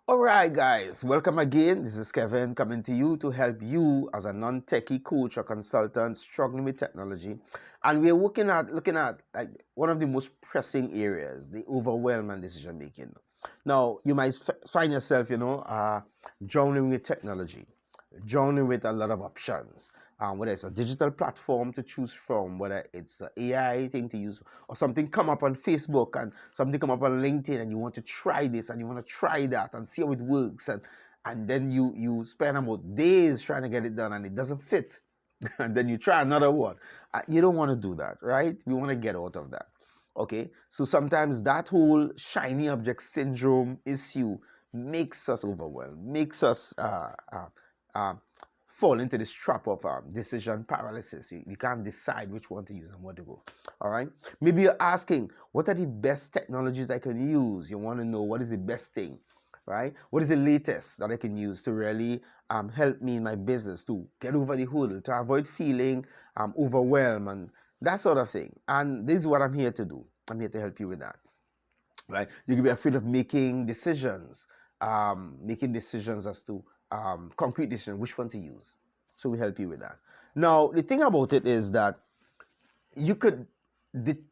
Alright guys, welcome again. This is Kevin coming to you to help you as a non-techie coach or consultant struggling with technology. And we're looking at like one of the most pressing areas, the overwhelm and decision making. Now, you might find yourself, drowning with technology, drowning with a lot of options. Whether it's a digital platform to choose from, whether it's an AI thing to use, or something come up on Facebook and something come up on LinkedIn, and you want to try this and you want to try that and see how it works, and then you spend about days trying to get it done and it doesn't fit, and then you try another one. You don't want to do that, right? We want to get out of that. Okay, so sometimes that whole shiny object syndrome issue makes us overwhelmed, makes us uh, fall into this trap of decision paralysis. You can't decide which one to use and where to go. All right. Maybe you're asking, what are the best technologies I can use? You want to know what is the best thing, right? What is the latest that I can use to really help me in my business to get over the hurdle, to avoid feeling overwhelmed and that sort of thing. And this is what I'm here to do. I'm here to help you with that, right? You can be afraid of making decisions as to concrete decision, which one to use. So we help you with that. Now, the thing about it is that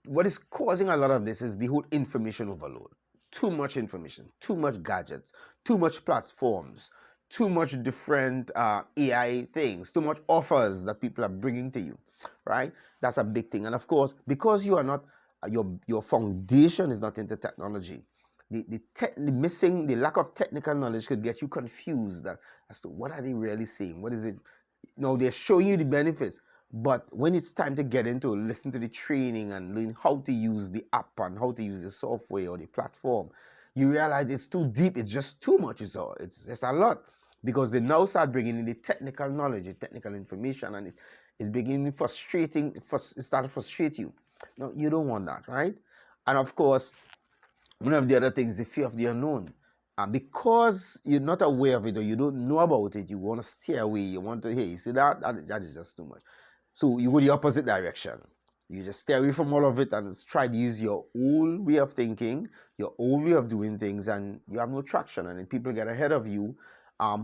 what is causing a lot of this is the whole information overload. Too much information, too much gadgets, too much platforms, too much different AI things, too much offers that people are bringing to you, right? That's a big thing. And of course, because you are not, your foundation is not into technology, the lack of technical knowledge could get you confused as to what are they really saying? What is it? No, they're showing you the benefits, but when it's time to get into listen to the training and learn how to use the app and how to use the software or the platform, you realize it's too deep. It's just too much. It's just a lot, because they now start bringing in the technical knowledge, the technical information, and it's beginning frustrating. It started to frustrate you. No, you don't want that, right? And of course, one of the other things, the fear of the unknown. Because you're not aware of it or you don't know about it, you want to stay away. You want to, hey, you see that is just too much. So you go the opposite direction. You just stay away from all of it and try to use your own way of thinking, your own way of doing things, and you have no traction. And then people get ahead of you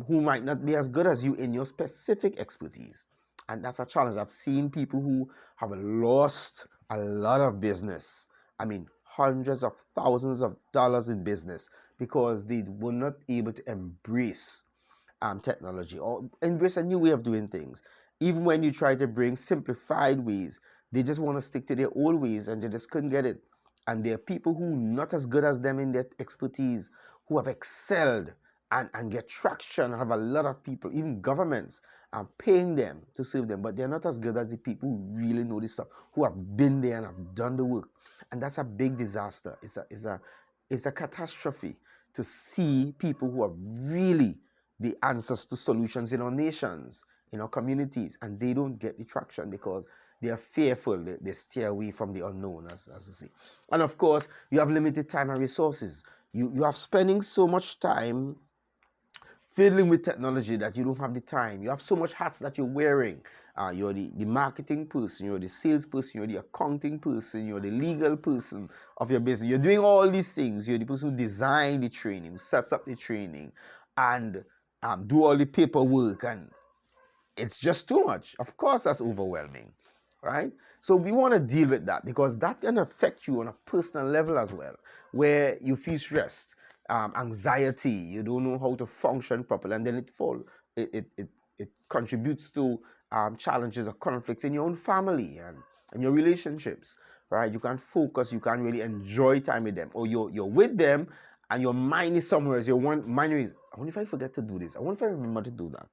who might not be as good as you in your specific expertise. And that's a challenge. I've seen people who have lost a lot of business. I mean, hundreds of thousands of dollars in business because they were not able to embrace technology or embrace a new way of doing things. Even when you try to bring simplified ways, they just want to stick to their old ways and they just couldn't get it. And there are people who not as good as them in their expertise, who have excelled and get traction and have a lot of people, even governments, paying them to serve them, but they're not as good as the people who really know this stuff, who have been there and have done the work. And that's a big disaster. It's a catastrophe to see people who are really the answers to solutions in our nations, in our communities, and they don't get the traction because they are fearful. They stay away from the unknown, as you see. And of course, you have limited time and resources. You have spending so much time fiddling with technology that you don't have the time. You have so much hats that you're wearing. You're the marketing person, you're the sales person, you're the accounting person, you're the legal person of your business. You're doing all these things. You're the person who designs the training, who sets up the training, and do all the paperwork, and it's just too much. Of course, that's overwhelming, right? So we want to deal with that because that can affect you on a personal level as well, where you feel stressed, anxiety, you don't know how to function properly, and then it contributes to challenges or conflicts in your own family and your relationships, right? You can't focus, you can't really enjoy time with them, or you're with them and your mind is somewhere else. Your mind is, I wonder if I forget to do this. I wonder if I remember to do that.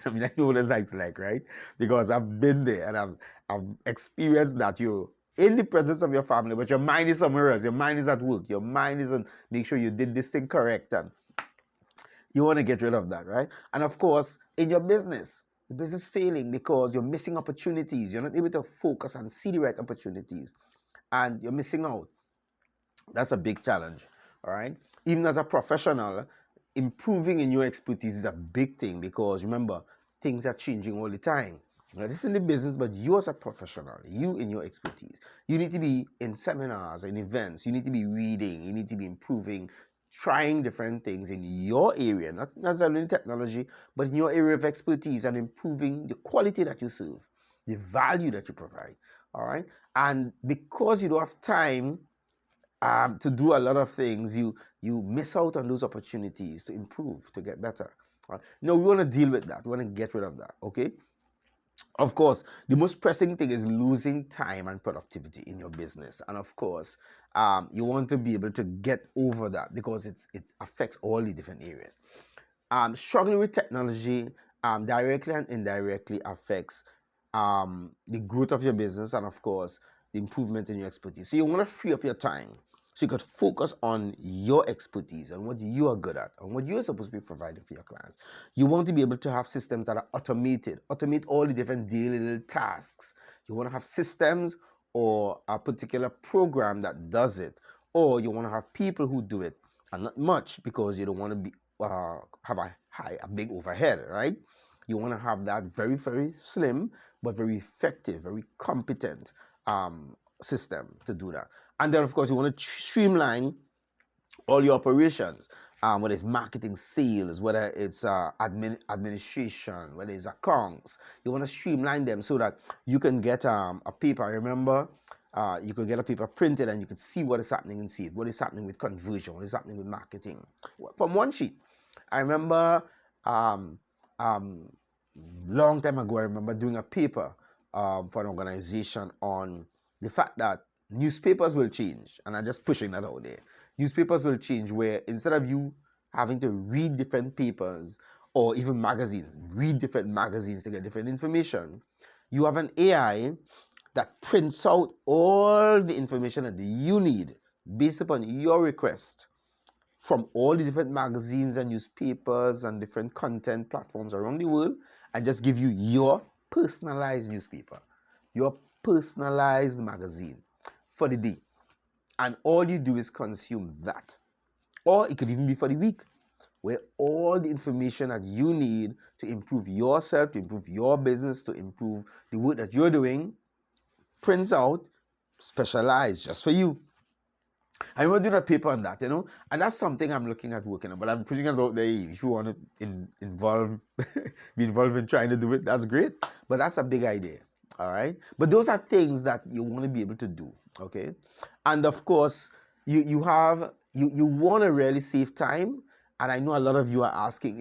I mean, I know what it's like, right? Because I've been there and I've experienced that you're in the presence of your family, but your mind is somewhere else. Your mind is at work. Your mind is on make sure you did this thing correct, and you want to get rid of that, right? And of course, in your business, the business failing because you're missing opportunities. You're not able to focus and see the right opportunities, and you're missing out. That's a big challenge, all right? Even as a professional, improving in your expertise is a big thing because remember, things are changing all the time. Now, this is in the business, but you as a professional, you in your expertise, you need to be in seminars and events. You need to be reading. You need to be improving, trying different things in your area, not necessarily in technology, but in your area of expertise, and improving the quality that you serve, the value that you provide. All right. And because you don't have time to do a lot of things, you miss out on those opportunities to improve, to get better. All right? No, we want to deal with that. We want to get rid of that. Okay. Of course, the most pressing thing is losing time and productivity in your business. And of course, you want to be able to get over that because it affects all the different areas. Struggling with technology directly and indirectly affects the growth of your business and, of course, the improvement in your expertise. So you want to free up your time so you could focus on your expertise and what you are good at and what you're supposed to be providing for your clients. You want to be able to have systems that are automated, automate all the different daily little tasks. You want to have systems or a particular program that does it, or you want to have people who do it, and not much because you don't want to be have a big overhead, right? You want to have that very, very slim but very effective, very competent system to do that. And then, of course, you want to streamline all your operations, whether it's marketing, sales, whether it's administration, whether it's accounts. You want to streamline them so that you can get a paper. I remember you could get a paper printed and you could see what is happening and see it. What is happening with conversion? What is happening with marketing? From one sheet. I remember long time ago, I remember doing a paper for an organization on the fact that newspapers will change, and I'm just pushing that out there. Newspapers will change where instead of you having to read different papers or even magazines, read different magazines to get different information, you have an AI that prints out all the information that you need based upon your request from all the different magazines and newspapers and different content platforms around the world, and just give you your personalized newspaper, your personalized magazine for the day. And all you do is consume that. Or it could even be for the week, where all the information that you need to improve yourself, to improve your business, to improve the work that you're doing, prints out, specialized just for you. I remember doing a paper on that, and that's something I'm looking at working on, but I'm pushing it out there. If you want to be involved in trying to do it, that's great, but that's a big idea, all right? But those are things that you want to be able to do, okay? And of course, you want to really save time, and I know a lot of you are asking,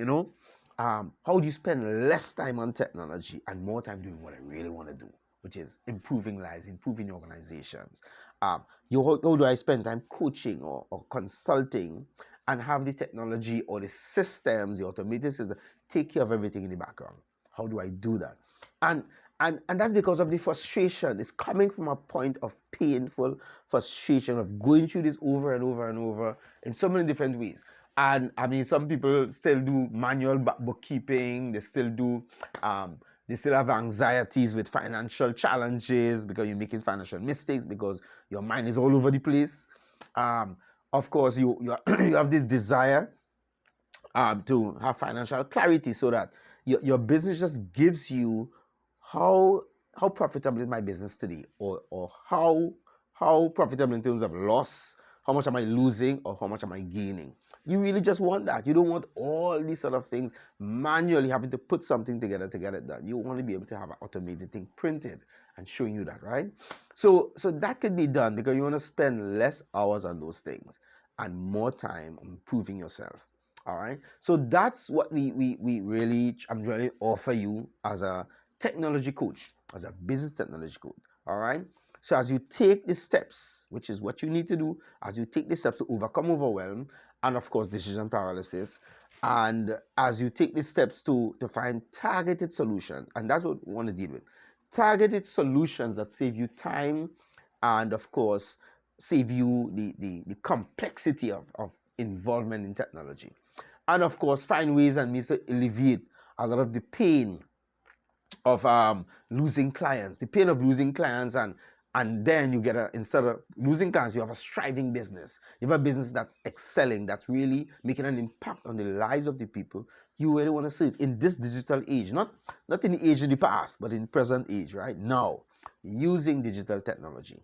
how do you spend less time on technology and more time doing what I really want to do, which is improving lives, improving organizations. How do I spend time coaching or consulting and have the technology or the systems, the automated system, take care of everything in the background? How do I do that? And that's because of the frustration. It's coming from a point of painful frustration of going through this over and over and over in so many different ways. And I mean, some people still do manual bookkeeping. They still have anxieties with financial challenges because you're making financial mistakes because your mind is all over the place. Of course, you have this desire to have financial clarity so that your business just gives you how profitable is my business today, or how profitable in terms of loss, how much am I losing or how much am I gaining. You really just want that. You don't want all these sort of things manually having to put something together to get it done. You want to be able to have an automated thing printed and showing you that, right? So that could be done because you want to spend less hours on those things and more time on improving yourself. All right. So that's what I'm really offer you as a technology coach, as a business technology coach. All right. So as you take the steps, which is what you need to do, as you take the steps to overcome overwhelm and, of course, decision paralysis, and as you take the steps to find targeted solutions, and that's what we want to deal with. Targeted solutions that save you time and, of course, save you the complexity of involvement in technology. And, of course, find ways and means to alleviate a lot of the pain of losing clients, and then you get instead of losing clients, you have a striving business. You have a business that's excelling, that's really making an impact on the lives of the people you really want to serve in this digital age, not in the age in the past, but in present age, right now, using digital technology.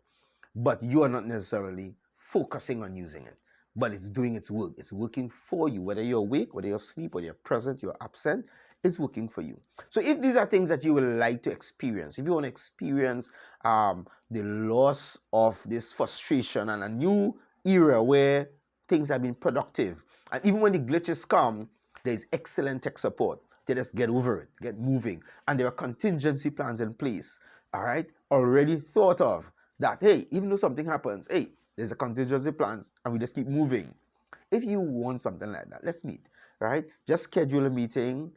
But you are not necessarily focusing on using it. but it's doing its work. It's working for you, whether you're awake, whether you're asleep, whether you're present, you're absent. It's working for you. So if these are things that you would like to experience, if you want to experience the loss of this frustration and a new era where things have been productive, and even when the glitches come, there's excellent tech support to just get over it, get moving, and there are contingency plans in place, all right, already thought of, that hey, even though something happens, hey, there's a contingency plans, and we just keep moving. If you want something like that, let's meet, right? Just schedule a meeting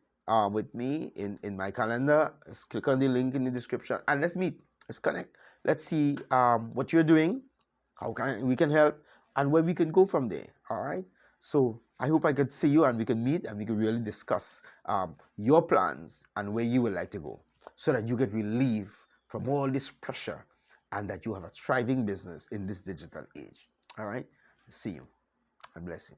with me in my calendar. Just click on the link in the description and let's meet. Let's connect. Let's see what you're doing, how we can help, and where we can go from there. All right. So I hope I could see you and we can meet and we can really discuss your plans and where you would like to go, so that you get relief from all this pressure and that you have a thriving business in this digital age. All right. See you and bless you.